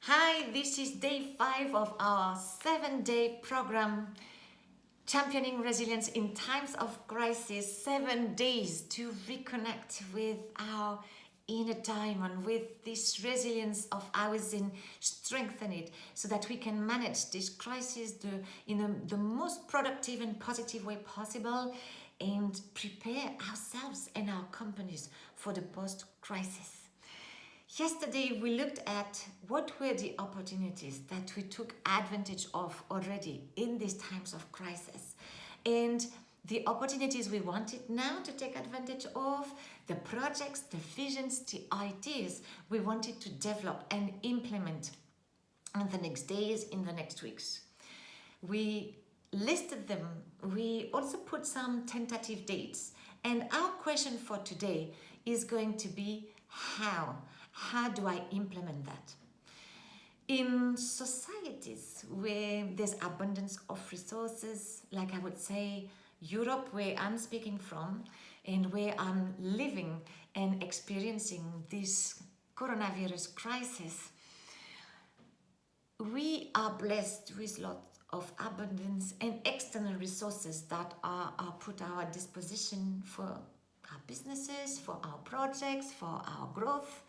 Hi, this is day 5 of our 7-day program, Championing Resilience in Times of Crisis. 7 days to reconnect with our inner diamond, with this resilience of ours, and strengthen it so that we can manage this crisis in the most productive and positive way possible, and prepare ourselves and our companies for the post-crisis. Yesterday, we looked at what were the opportunities that we took advantage of already in these times of crisis, and the opportunities we wanted now to take advantage of, the projects, the visions, the ideas we wanted to develop and implement in the next days, in the next weeks. We listed them. We also put some tentative dates. And our question for today is going to be how? How do I implement that? In societies where there's abundance of resources, like I would say Europe, where I'm speaking from, and where I'm living and experiencing this coronavirus crisis, we are blessed with lots of abundance and external resources that are put at our disposition for our businesses, for our projects, for our growth,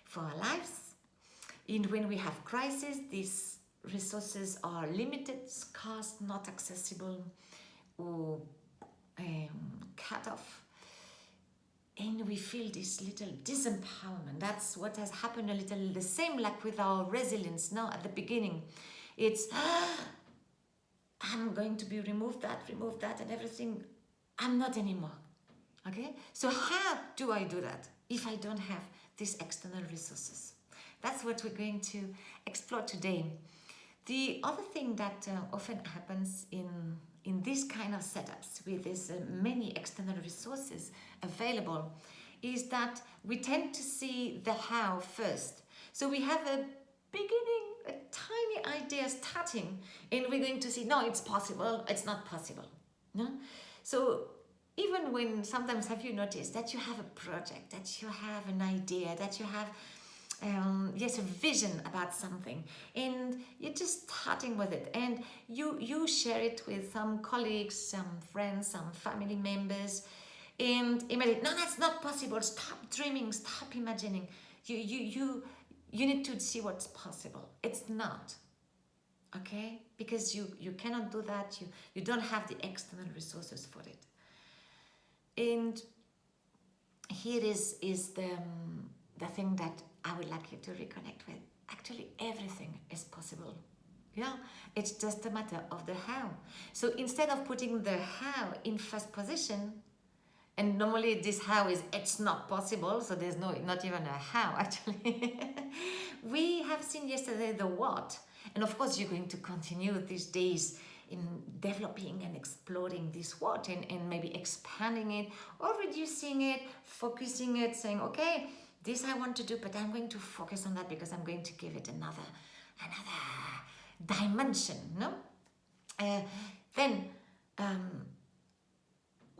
for our lives. And when we have crisis, these resources are limited, scarce, not accessible, or cut off. And we feel this little disempowerment. That's what has happened a little, the same like with our resilience now at the beginning. It's, I'm going to be remove that, and everything. I'm not anymore. Okay? So how do I do that if I don't have these external resources? That's what we're going to explore today. The other thing that often happens in this kind of setups with these many external resources available is that we tend to see the how first. So we have a beginning, a tiny idea starting, and we're going to see, no, it's possible, it's not possible. No? So even when sometimes, have you noticed that you have a project, that you have an idea, that you have a vision about something, and you're just starting with it, and you share it with some colleagues, some friends, some family members, and imagine, no, that's not possible, stop dreaming, stop imagining, you need to see what's possible. It's not, okay? Because you cannot do that, you don't have the external resources for it. And here is the thing that I would like you to reconnect with. Actually, everything is possible. Yeah, it's just a matter of the how. So instead of putting the how in first position, and normally this how is, it's not possible, so there's not even a how actually. We have seen yesterday the what, and of course you're going to continue these days in developing and exploring this what, and maybe expanding it or reducing it, focusing it, saying, okay, this I want to do, but I'm going to focus on that because I'm going to give it another dimension, no? Then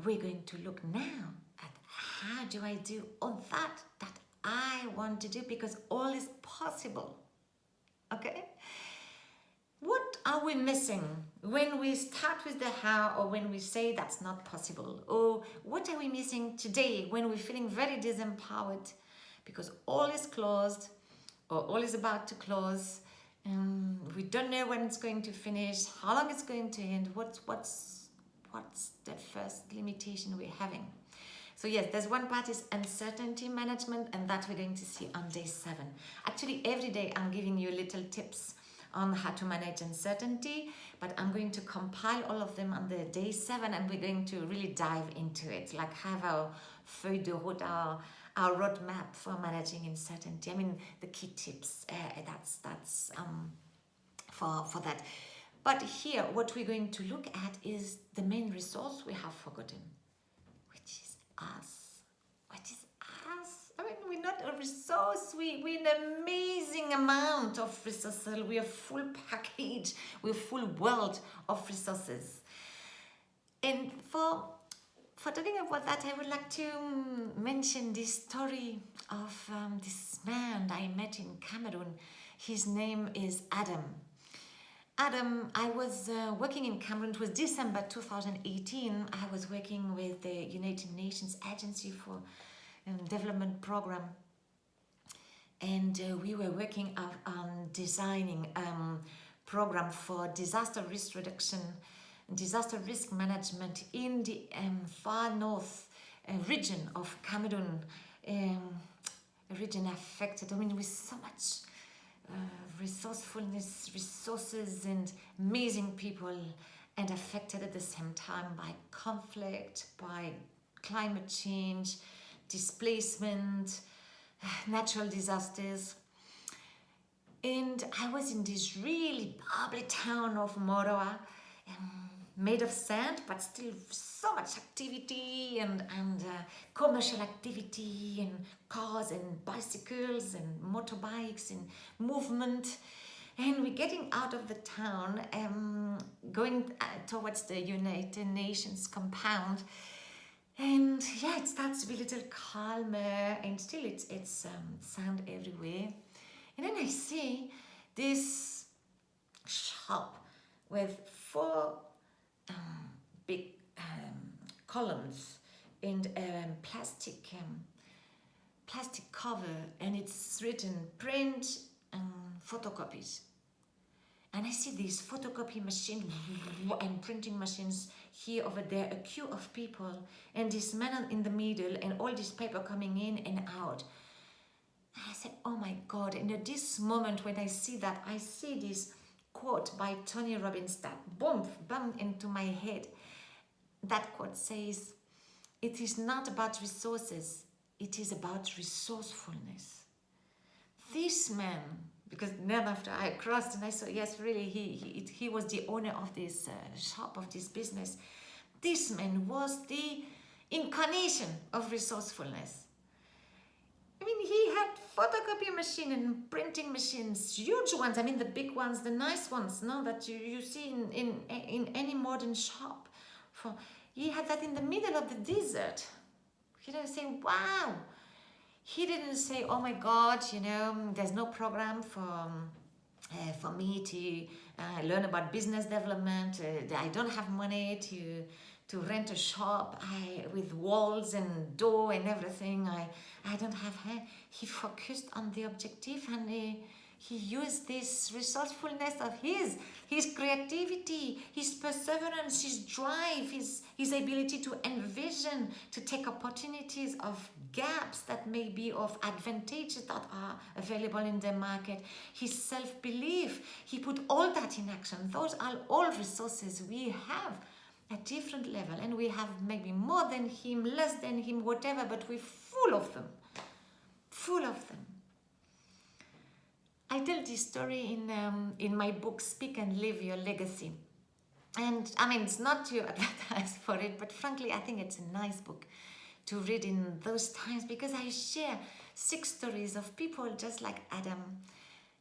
we're going to look now at how do I do all that I want to do, because all is possible, okay? What are we missing when we start with the how, or when we say that's not possible? Or what are we missing today when we're feeling very disempowered because all is closed or all is about to close, and we don't know when it's going to finish, how long it's going to end, what's the first limitation we're having? So yes, there's one part is uncertainty management, and that we're going to see on day 7. Actually, every day I'm giving you little tips on how to manage uncertainty, but I'm going to compile all of them on the day 7, and we're going to really dive into it, like have our feuille de route, our roadmap for managing uncertainty. I mean, the key tips, that's for that. But here, what we're going to look at is the main resource we have forgotten, which is us. What is us? I mean, we're not a resource. We're an amazing amount of resources. We're a full package. We're a full world of resources. And for talking about that, I would like to mention this story of this man I met in Cameroon. His name is Adam. Adam, I was working in Cameroon. It was December 2018. I was working with the United Nations Agency for Development Program, and we were working on designing program for disaster risk reduction, disaster risk management in the far north region of Cameroon, a region affected, with so much resourcefulness, resources, and amazing people, and affected at the same time by conflict, by climate change, displacement, natural disasters. And I was in this really bubbly town of Moroa, made of sand, but still so much activity and commercial activity and cars and bicycles and motorbikes and movement. And we're getting out of the town, going towards the United Nations compound. And yeah, it starts to be a little calmer, and still it's sand everywhere. And then I see this shop with 4 big columns and plastic cover, and it's written print photocopies. And I see these photocopy machines and printing machines here, over there, a queue of people, and this man in the middle, and all this paper coming in and out. I said, oh my God. And at this moment when I see that, I see this quote by Tony Robbins that bumped into my head. That quote says, it is not about resources, it is about resourcefulness. This man, because then after I crossed and I saw, yes, really, he was the owner of this shop, of this business. This man was the incarnation of resourcefulness. He had photocopy machine and printing machines, huge ones. The big ones, the nice ones, no, that you see in any modern shop. He had that in the middle of the desert. He didn't say, wow. He didn't say, oh my God, there's no program for me to learn about business development. I don't have money to rent a shop with walls and door and everything. I don't have. He focused on the objective, and he used this resourcefulness of his creativity, his perseverance, his drive, his ability to envision, to take opportunities of gaps that may be of advantages that are available in the market, his self-belief. He put all that in action. Those are all resources we have at different level, and we have maybe more than him, less than him, whatever, but we're full of them. I tell this story in my book, Speak and Live Your Legacy. And it's not to advertise for it, but frankly, I think it's a nice book to read in those times, because I share 6 stories of people just like Adam.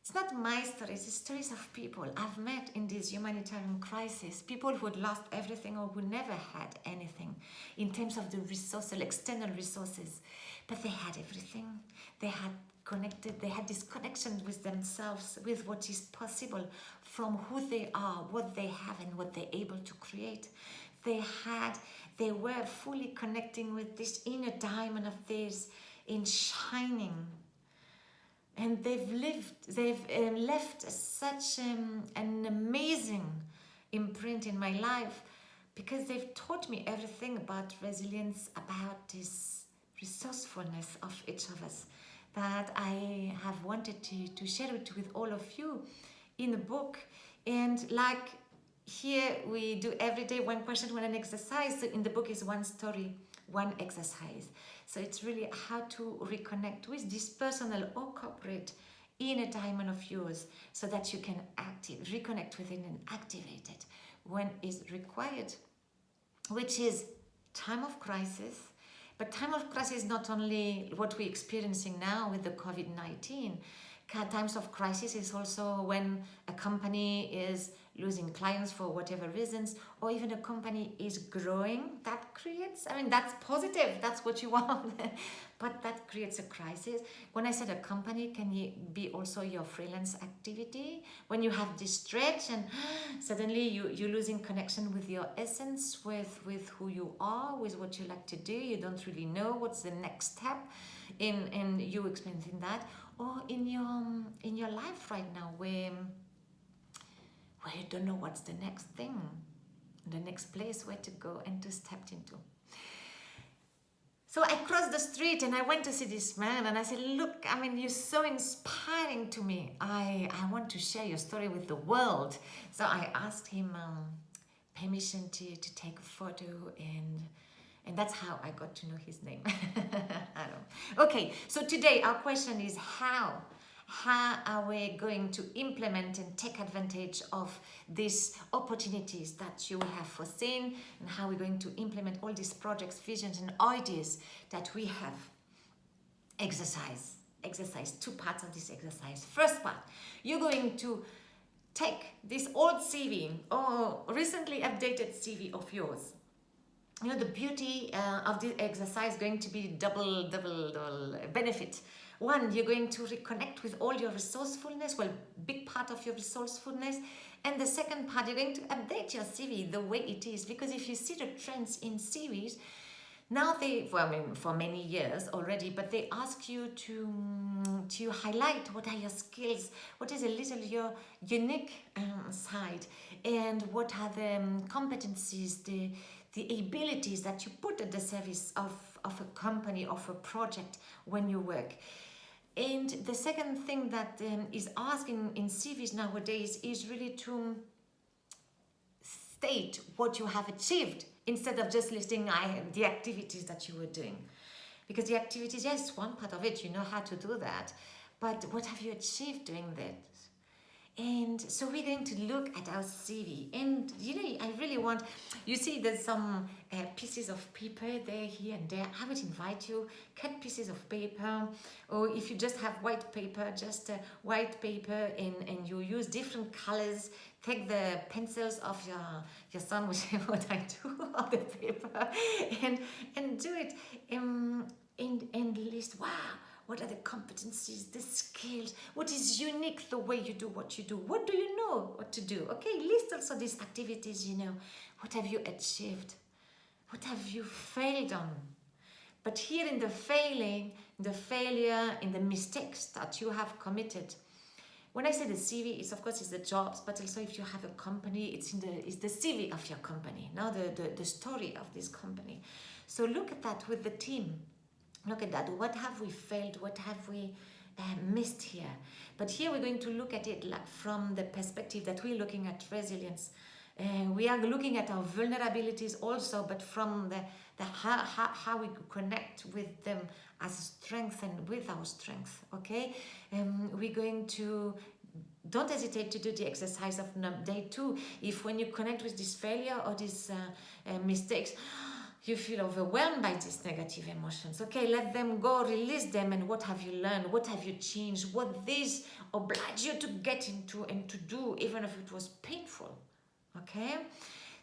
It's not my stories, it's stories of people I've met in this humanitarian crisis, people who had lost everything or who never had anything in terms of the resources, external resources, but they had everything. They had connected, they had this connection with themselves, with what is possible from who they are, what they have, and what they're able to create. They were fully connecting with this inner diamond of theirs in shining. And they've left such an amazing imprint in my life, because they've taught me everything about resilience, about this resourcefulness of each of us, that I have wanted to share it with all of you in a book. And like here we do every day, one question, one exercise. So in the book is one story, one exercise. So it's really how to reconnect with this personal or corporate inner diamond of yours, so that you can reconnect with it and activate it when is required, which is time of crisis. But time of crisis is not only what we're experiencing now with the COVID-19. Times of crisis is also when a company is losing clients for whatever reasons, or even a company is growing. That creates, I mean, that's positive, that's what you want, but that creates a crisis. When I said a company, can be also your freelance activity, when you have this stretch and suddenly you're losing connection with your essence, with who you are, with what you like to do. You don't really know what's the next step in you experiencing that, or in your life right now, where you don't know what's the next thing, the next place where to go and to step into. So I crossed the street and I went to see this man and I said, look, I mean, you're so inspiring to me. I want to share your story with the world. So I asked him permission to take a photo, and that's how I got to know his name. I don't. Okay, so today our question is how are we going to implement and take advantage of these opportunities that you have foreseen, and how we're going to implement all these projects, visions and ideas that we have. Exercise, two parts of this exercise. First part, you're going to take this old CV or recently updated CV of yours. You know, the beauty of this exercise is going to be double benefit. One, you're going to reconnect with all your resourcefulness, well, big part of your resourcefulness. And the second part, you're going to update your CV the way it is. Because if you see the trends in CVs, now for many years already, but they ask you to highlight what are your skills, what is a little your unique side, and what are the competencies, the abilities that you put at the service of a company, of a project when you work. And the second thing that is asked in CVs nowadays is really to state what you have achieved instead of just listing the activities that you were doing. Because the activities, yes, one part of it, you know how to do that, but what have you achieved doing that? And so we're going to look at our CV, and you know, I really want, you see there's some pieces of paper there, here and there. I would invite you, cut pieces of paper, or if you just have white paper, just white paper, and you use different colors. Take the pencils of your son, which is what I do on the paper, and do it, and list, wow, what are the competencies, the skills? What is unique the way you do what you do? What do you know what to do? Okay, list also these activities, you know. What have you achieved? What have you failed on? But here in the failing, the failure, in the mistakes that you have committed, when I say the CV, it's of course it's the jobs, but also if you have a company, it's the CV of your company, now the story of this company. So look at that with the team. Look at that. What have we failed? What have we missed here? But here we're going to look at it like from the perspective that we're looking at resilience. We are looking at our vulnerabilities also, but from the how we connect with them as strength and with our strength. Okay, we're going to. Don't hesitate to do the exercise of day 2. If when you connect with this failure or these mistakes, you feel overwhelmed by these negative emotions. Okay, let them go, release them, and what have you learned? What have you changed? What this oblige you to get into and to do, even if it was painful. Okay,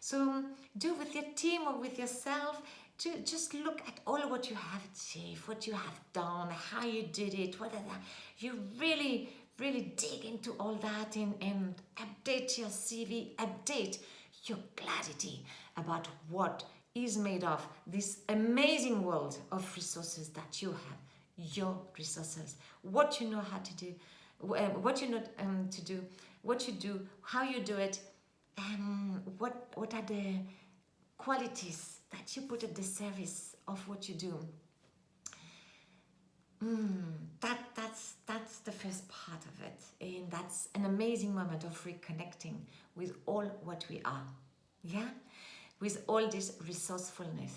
so do with your team or with yourself. To just look at all what you have achieved, what you have done, how you did it, what are that. You really dig into all that and update your CV, update your clarity about what is made of this amazing world of resources that you have, your resources, what you know how to do, what you know to do, what you do, how you do it, what are the qualities that you put at the service of what you do. That's the first part of it, and that's an amazing moment of reconnecting with all what we are, yeah, with all this resourcefulness.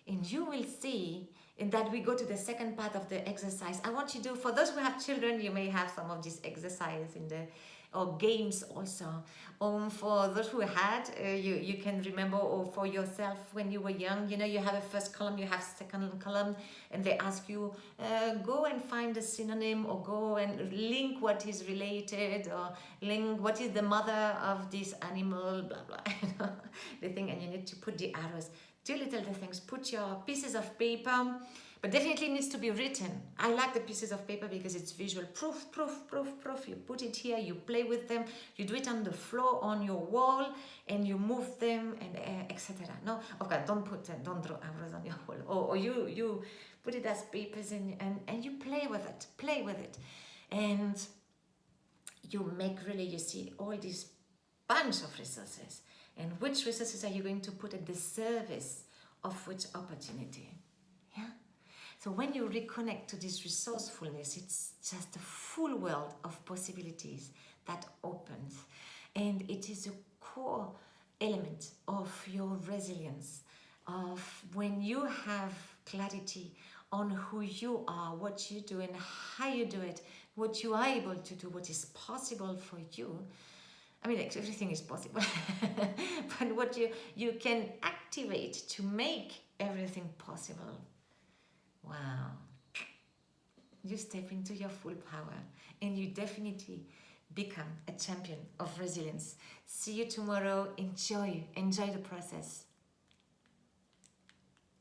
And you will see in that we go to the second part of the exercise. I want you to, for those who have children, you may have some of this exercise or games also. For those who had, you can remember, or for yourself when you were young, you have a first column, you have second column, and they ask you, go and find a synonym, or go and link what is related, or link what is the mother of this animal, blah blah. The thing, and you need to put the arrows. Do little things. Put your pieces of paper, but definitely needs to be written. I like the pieces of paper because it's visual. Proof. You put it here, you play with them, you do it on the floor, on your wall, and you move them, and etc. No, okay, don't draw arrows on your wall. Or you put it as papers, and you play with it. And you make really, you see all these bunch of resources. And which resources are you going to put at the service of which opportunity? Yeah. So when you reconnect to this resourcefulness, it's just a full world of possibilities that opens. And it is a core element of your resilience, of when you have clarity on who you are, what you do and how you do it, what you are able to do, what is possible for you. I mean, like, everything is possible, but what you can activate to make everything possible. Wow. You step into your full power, and you definitely become a champion of resilience. See you tomorrow. Enjoy the process.